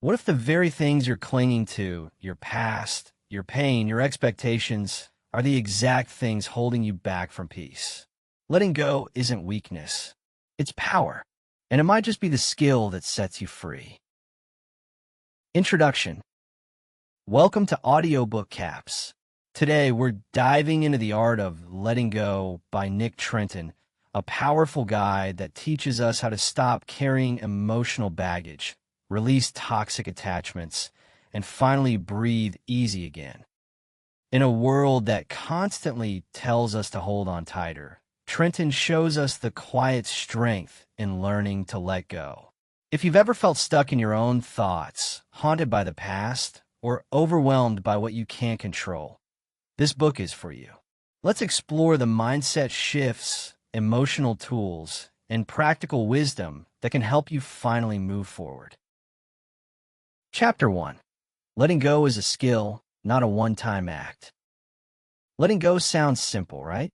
What if the very things you're clinging to, your past, your pain, your expectations, are the exact things holding you back from peace? Letting go isn't weakness. It's power. And it might just be the skill that sets you free. Introduction. Welcome to AudioBookCAPS. Today, we're diving into the art of letting go by Nick Trenton, a powerful guide that teaches us how to stop carrying emotional baggage, release toxic attachments, and finally breathe easy again. In a world that constantly tells us to hold on tighter, Trenton shows us the quiet strength in learning to let go. If you've ever felt stuck in your own thoughts, haunted by the past, or overwhelmed by what you can't control, this book is for you. Let's explore the mindset shifts, emotional tools, and practical wisdom that can help you finally move forward. Chapter 1. Letting go is a skill, not a one-time act. Letting go sounds simple, right?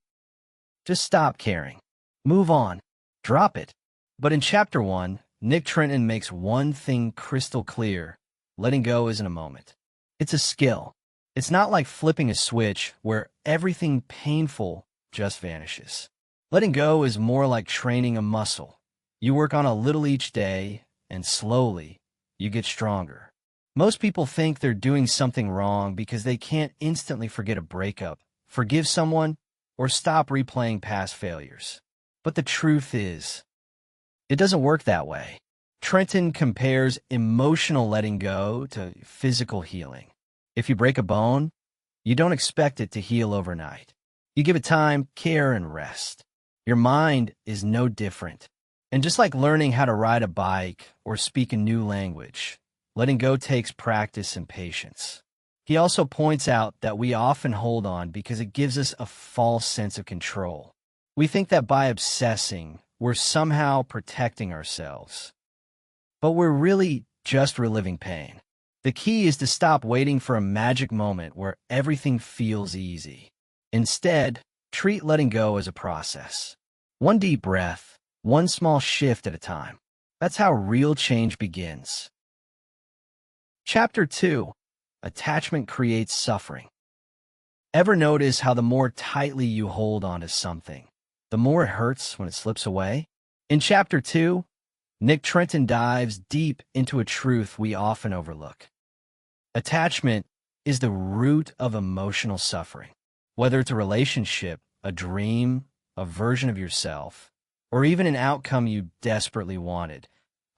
Just stop caring. Move on. Drop it. But in Chapter 1, Nick Trenton makes one thing crystal clear. Letting go isn't a moment. It's a skill. It's not like flipping a switch where everything painful just vanishes. Letting go is more like training a muscle. You work on a little each day, and slowly, you get stronger. Most people think they're doing something wrong because they can't instantly forget a breakup, forgive someone, or stop replaying past failures. But the truth is, it doesn't work that way. Trenton compares emotional letting go to physical healing. If you break a bone, you don't expect it to heal overnight. You give it time, care, and rest. Your mind is no different. And just like learning how to ride a bike or speak a new language, letting go takes practice and patience. He also points out that we often hold on because it gives us a false sense of control. We think that by obsessing, we're somehow protecting ourselves. But we're really just reliving pain. The key is to stop waiting for a magic moment where everything feels easy. Instead, treat letting go as a process. One deep breath, one small shift at a time. That's how real change begins. Chapter 2. Attachment creates suffering. Ever notice how the more tightly you hold on to something, the more it hurts when it slips away? In Chapter 2, Nick Trenton dives deep into a truth we often overlook. Attachment is the root of emotional suffering. Whether it's a relationship, a dream, a version of yourself, or even an outcome you desperately wanted,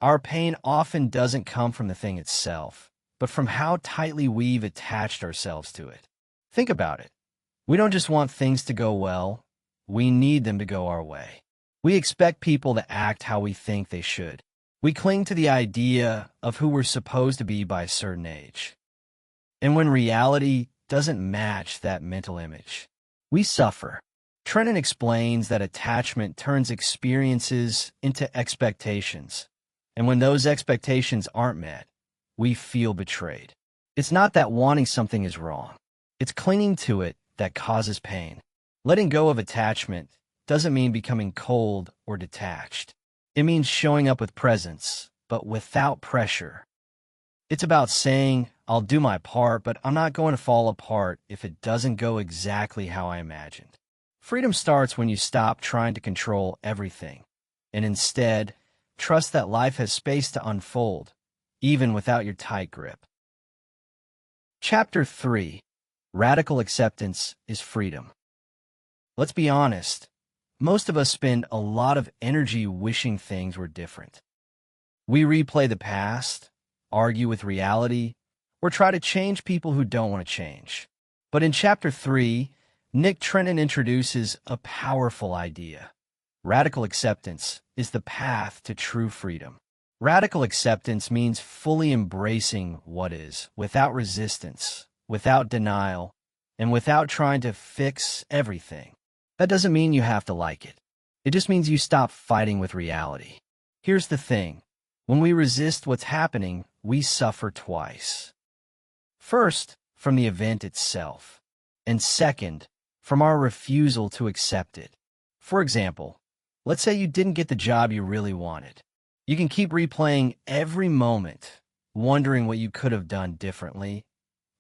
our pain often doesn't come from the thing itself, but from how tightly we've attached ourselves to it. Think about it. We don't just want things to go well, we need them to go our way. We expect people to act how we think they should. We cling to the idea of who we're supposed to be by a certain age. And when reality doesn't match that mental image, we suffer. Trenton explains that attachment turns experiences into expectations, and when those expectations aren't met, we feel betrayed. It's not that wanting something is wrong. It's clinging to it that causes pain. Letting go of attachment doesn't mean becoming cold or detached. It means showing up with presence, but without pressure. It's about saying, I'll do my part, but I'm not going to fall apart if it doesn't go exactly how I imagined. Freedom starts when you stop trying to control everything, and instead, trust that life has space to unfold, even without your tight grip. Chapter 3. Radical acceptance is freedom. Let's be honest. Most of us spend a lot of energy wishing things were different. We replay the past, argue with reality, or try to change people who don't want to change. But in Chapter 3, Nick Trenton introduces a powerful idea. Radical acceptance is the path to true freedom. Radical acceptance means fully embracing what is, without resistance, without denial, and without trying to fix everything. That doesn't mean you have to like it. It just means you stop fighting with reality. Here's the thing. When we resist what's happening, we suffer twice. First, from the event itself, and second, from our refusal to accept it. For example, let's say you didn't get the job you really wanted. You can keep replaying every moment, wondering what you could have done differently,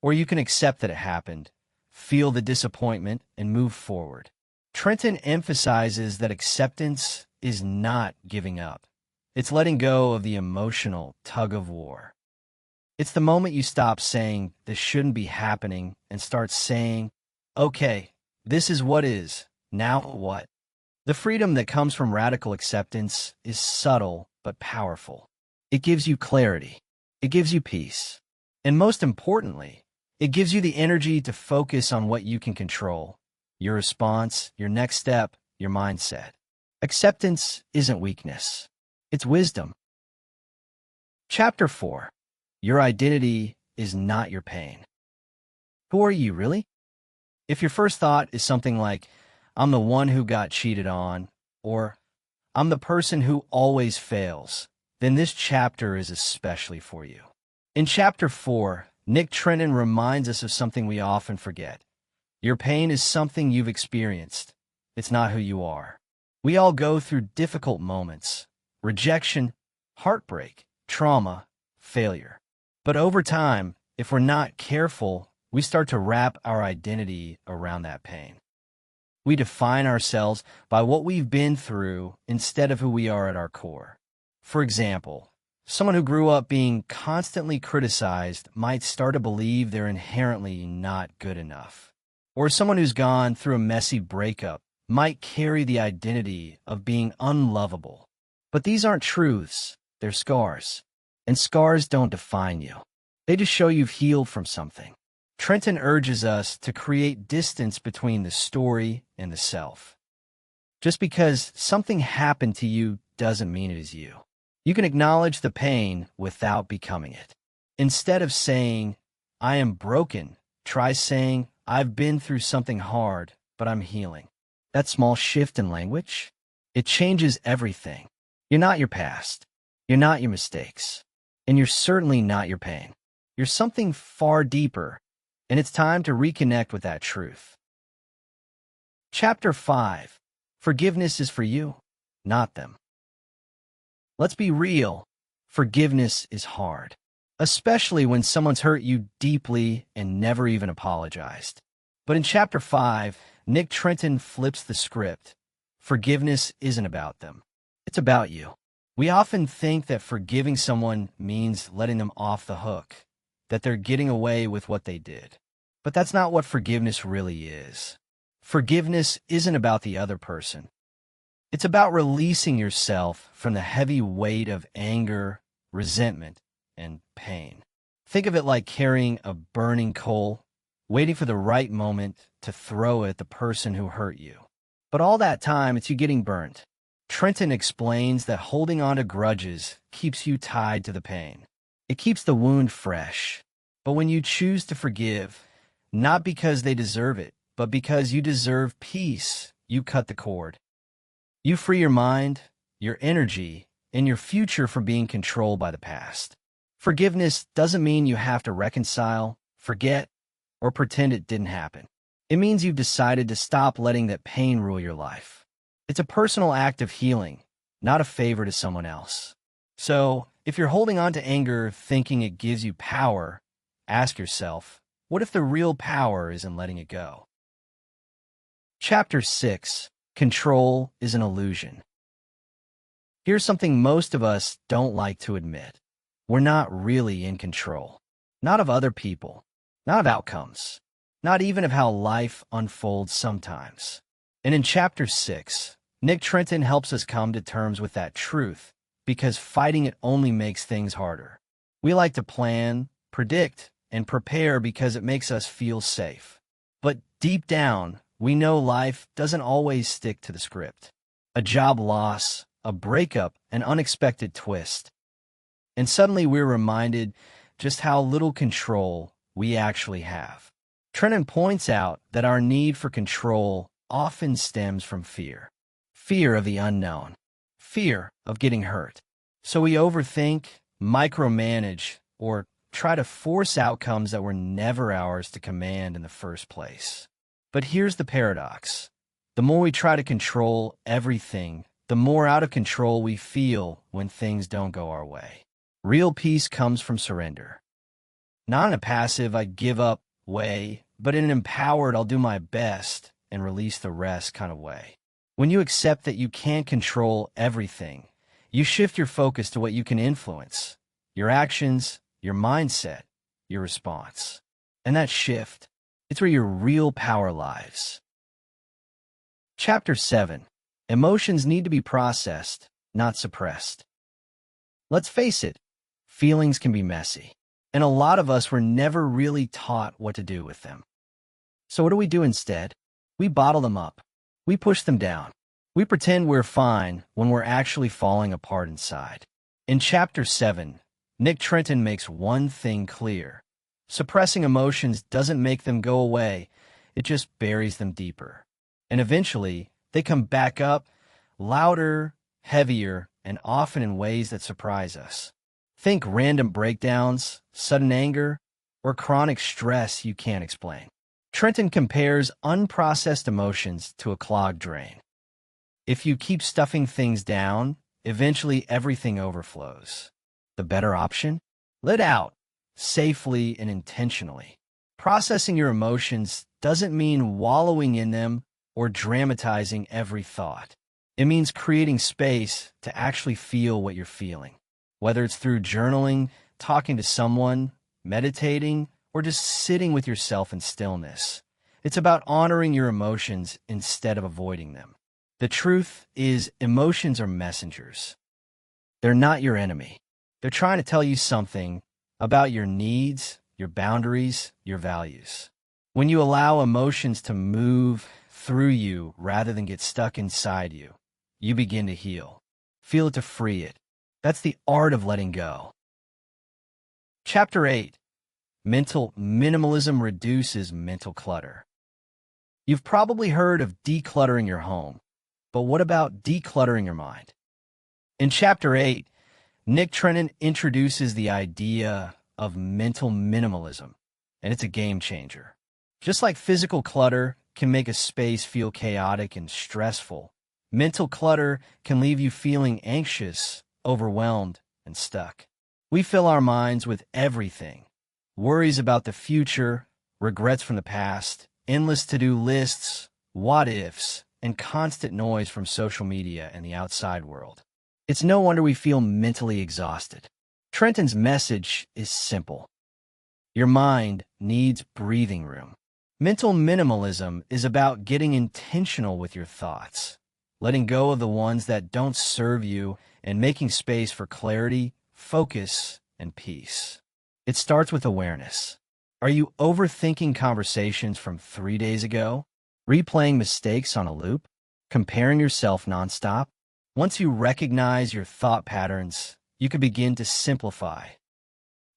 or you can accept that it happened, feel the disappointment, and move forward. Trenton emphasizes that acceptance is not giving up. It's letting go of the emotional tug-of-war. It's the moment you stop saying, "This shouldn't be happening," and start saying, "Okay, this is what is. Now what?" The freedom that comes from radical acceptance is subtle but powerful. It gives you clarity. It gives you peace. And most importantly, it gives you the energy to focus on what you can control: your response, your next step, your mindset. Acceptance isn't weakness. It's wisdom. Chapter 4. Your identity is not your pain. Who are you, really? If your first thought is something like, "I'm the one who got cheated on," or "I'm the person who always fails," then this chapter is especially for you. In Chapter 4, Nick Trenton reminds us of something we often forget. Your pain is something you've experienced. It's not who you are. We all go through difficult moments: rejection, heartbreak, trauma, failure. But over time, if we're not careful, we start to wrap our identity around that pain. We define ourselves by what we've been through instead of who we are at our core. For example, someone who grew up being constantly criticized might start to believe they're inherently not good enough. Or someone who's gone through a messy breakup might carry the identity of being unlovable. But these aren't truths, they're scars. And scars don't define you. They just show you've healed from something. Trenton urges us to create distance between the story and the self. Just because something happened to you doesn't mean it is you. You can acknowledge the pain without becoming it. Instead of saying, "I am broken," try saying, "I've been through something hard, but I'm healing." That small shift in language, it changes everything. You're not your past. You're not your mistakes. And you're certainly not your pain. You're something far deeper, and it's time to reconnect with that truth. Chapter 5. Forgiveness is for you, not them. Let's be real. Forgiveness is hard, especially when someone's hurt you deeply and never even apologized. But in Chapter 5, Nick Trenton flips the script. Forgiveness isn't about them. It's about you. We often think that forgiving someone means letting them off the hook, that they're getting away with what they did. But that's not what forgiveness really is. Forgiveness isn't about the other person. It's about releasing yourself from the heavy weight of anger, resentment, and pain. Think of it like carrying a burning coal, waiting for the right moment to throw it at the person who hurt you. But all that time, it's you getting burnt. Trenton explains that holding on to grudges keeps you tied to the pain. It keeps the wound fresh. But when you choose to forgive, not because they deserve it, but because you deserve peace, you cut the cord. You free your mind, your energy, and your future from being controlled by the past. Forgiveness doesn't mean you have to reconcile, forget, or pretend it didn't happen. It means you've decided to stop letting that pain rule your life. It's a personal act of healing, not a favor to someone else. So, if you're holding on to anger thinking it gives you power, ask yourself, what if the real power is in letting it go? Chapter 6. Control is an illusion. Here's something most of us don't like to admit. We're not really in control. Not of other people. Not of outcomes. Not even of how life unfolds sometimes. And in Chapter 6, Nick Trenton helps us come to terms with that truth, because fighting it only makes things harder. We like to plan, predict, and prepare because it makes us feel safe. But deep down, we know life doesn't always stick to the script. A job loss, a breakup, an unexpected twist. And suddenly we're reminded just how little control we actually have. Trenton points out that our need for control often stems from fear. Fear of the unknown. Fear of getting hurt. So we overthink, micromanage, or try to force outcomes that were never ours to command in the first place. But here's the paradox. The more we try to control everything, the more out of control we feel when things don't go our way. Real peace comes from surrender. Not in a passive, I give up way, but in an empowered, I'll do my best and release the rest kind of way. When you accept that you can't control everything, you shift your focus to what you can influence, your actions, your mindset, your response. And that shift, it's where your real power lies. Chapter 7. Emotions need to be processed, not suppressed. Let's face it, feelings can be messy, and a lot of us were never really taught what to do with them. So what do we do instead? We bottle them up. We push them down. We pretend we're fine when we're actually falling apart inside. In Chapter 7, Nick Trenton makes one thing clear. Suppressing emotions doesn't make them go away, it just buries them deeper. And eventually, they come back up, louder, heavier, and often in ways that surprise us. Think random breakdowns, sudden anger, or chronic stress you can't explain. Trenton compares unprocessed emotions to a clogged drain. If you keep stuffing things down, eventually everything overflows. The better option? Let out, safely and intentionally. Processing your emotions doesn't mean wallowing in them or dramatizing every thought. It means creating space to actually feel what you're feeling. Whether it's through journaling, talking to someone, meditating, or just sitting with yourself in stillness. It's about honoring your emotions instead of avoiding them. The truth is, emotions are messengers. They're not your enemy. They're trying to tell you something about your needs, your boundaries, your values. When you allow emotions to move through you rather than get stuck inside you, you begin to heal. Feel it to free it. That's the art of letting go. Chapter 8. Mental minimalism reduces mental clutter. You've probably heard of decluttering your home, but what about decluttering your mind? In Chapter 8, Nick Trenton introduces the idea of mental minimalism, and it's a game changer. Just like physical clutter can make a space feel chaotic and stressful, mental clutter can leave you feeling anxious, overwhelmed, and stuck. We fill our minds with everything: worries about the future, regrets from the past, endless to-do lists, what-ifs, and constant noise from social media and the outside world. It's no wonder we feel mentally exhausted. Trenton's message is simple. Your mind needs breathing room. Mental minimalism is about getting intentional with your thoughts, letting go of the ones that don't serve you, and making space for clarity, focus, and peace. It starts with awareness. Are you overthinking conversations from 3 days ago? Replaying mistakes on a loop? Comparing yourself nonstop? Once you recognize your thought patterns, you can begin to simplify.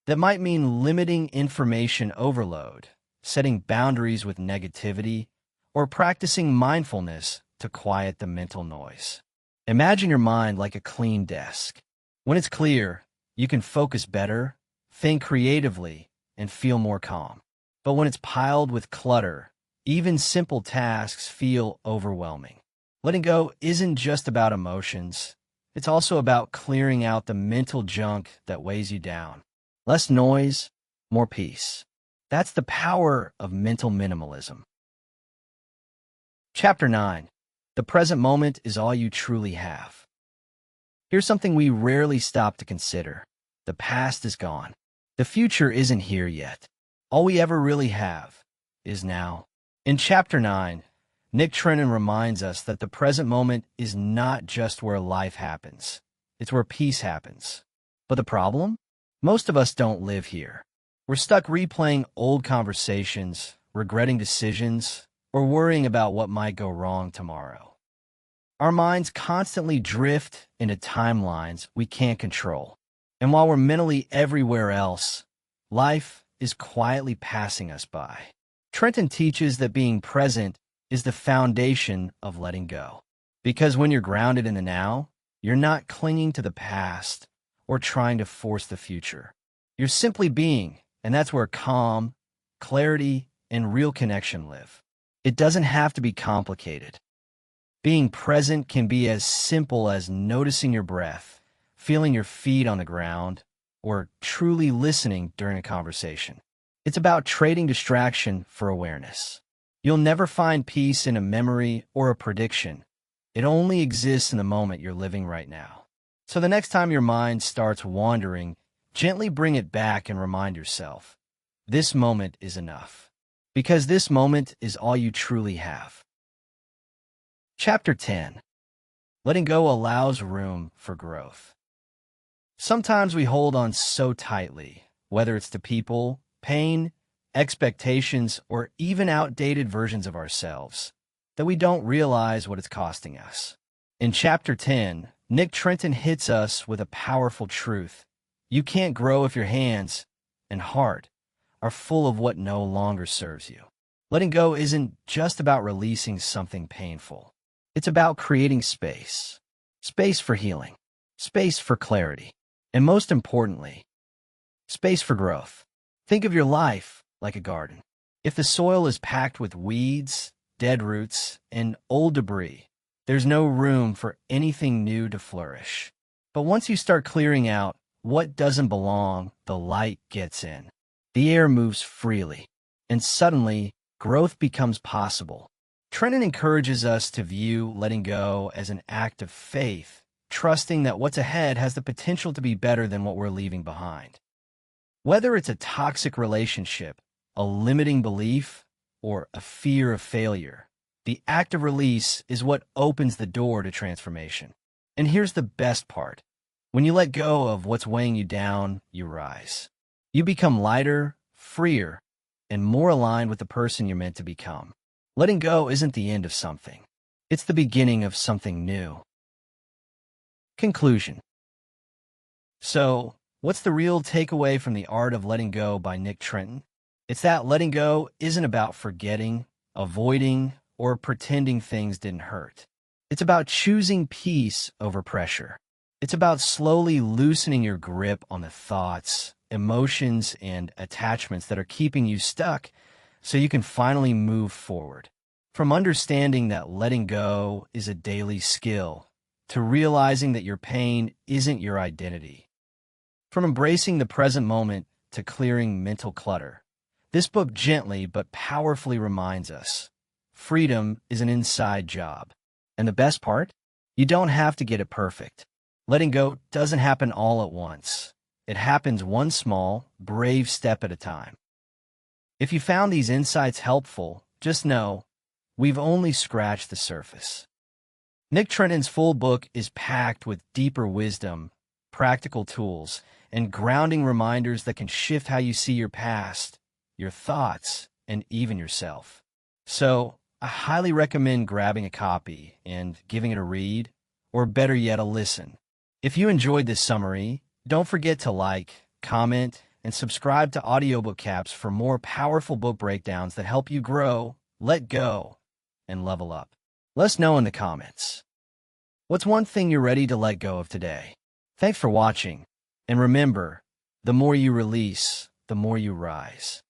That might mean limiting information overload, setting boundaries with negativity, or practicing mindfulness to quiet the mental noise. Imagine your mind like a clean desk. When it's clear, you can focus better, think creatively, and feel more calm. But when it's piled with clutter, even simple tasks feel overwhelming. Letting go isn't just about emotions. It's also about clearing out the mental junk that weighs you down. Less noise, more peace. That's the power of mental minimalism. Chapter 9. The present moment is all you truly have. Here's something we rarely stop to consider. The past is gone. The future isn't here yet. All we ever really have is now. In Chapter 9, Nick Trenton reminds us that the present moment is not just where life happens. It's where peace happens. But the problem? Most of us don't live here. We're stuck replaying old conversations, regretting decisions, or worrying about what might go wrong tomorrow. Our minds constantly drift into timelines we can't control. And while we're mentally everywhere else, life is quietly passing us by. Trenton teaches that being present is the foundation of letting go. Because when you're grounded in the now, you're not clinging to the past or trying to force the future. You're simply being, and that's where calm, clarity, and real connection live. It doesn't have to be complicated. Being present can be as simple as noticing your breath, feeling your feet on the ground, or truly listening during a conversation. It's about trading distraction for awareness. You'll never find peace in a memory or a prediction. It only exists in the moment you're living right now. So the next time your mind starts wandering, gently bring it back and remind yourself, this moment is enough. Because this moment is all you truly have. Chapter 10. Letting go allows room for growth. Sometimes we hold on so tightly, whether it's to people, pain, expectations, or even outdated versions of ourselves, that we don't realize what it's costing us. In Chapter 10, Nick Trenton hits us with a powerful truth. You can't grow if your hands and heart are full of what no longer serves you. Letting go isn't just about releasing something painful. It's about creating space. Space for healing. Space for clarity. And most importantly, space for growth. Think of your life like a garden. If the soil is packed with weeds, dead roots, and old debris, there's no room for anything new to flourish. But once you start clearing out what doesn't belong, the light gets in. The air moves freely, and suddenly, growth becomes possible. Trenton encourages us to view letting go as an act of faith, trusting that what's ahead has the potential to be better than what we're leaving behind. Whether it's a toxic relationship, a limiting belief, or a fear of failure, the act of release is what opens the door to transformation. And here's the best part. When you let go of what's weighing you down, you rise. You become lighter, freer, and more aligned with the person you're meant to become. Letting go isn't the end of something. It's the beginning of something new. Conclusion. So, what's the real takeaway from The Art of Letting Go by Nick Trenton? It's that letting go isn't about forgetting, avoiding, or pretending things didn't hurt. It's about choosing peace over pressure. It's about slowly loosening your grip on the thoughts, emotions, and attachments that are keeping you stuck so you can finally move forward. From understanding that letting go is a daily skill, to realizing that your pain isn't your identity. From embracing the present moment to clearing mental clutter, this book gently but powerfully reminds us, freedom is an inside job. And the best part? You don't have to get it perfect. Letting go doesn't happen all at once. It happens one small, brave step at a time. If you found these insights helpful, just know, we've only scratched the surface. Nick Trenton's full book is packed with deeper wisdom, practical tools, and grounding reminders that can shift how you see your past, your thoughts, and even yourself. So, I highly recommend grabbing a copy and giving it a read, or better yet, a listen. If you enjoyed this summary, don't forget to like, comment, and subscribe to AudioBookCAPS for more powerful book breakdowns that help you grow, let go, and level up. Let us know in the comments. What's one thing you're ready to let go of today? Thanks for watching, and remember, the more you release, the more you rise.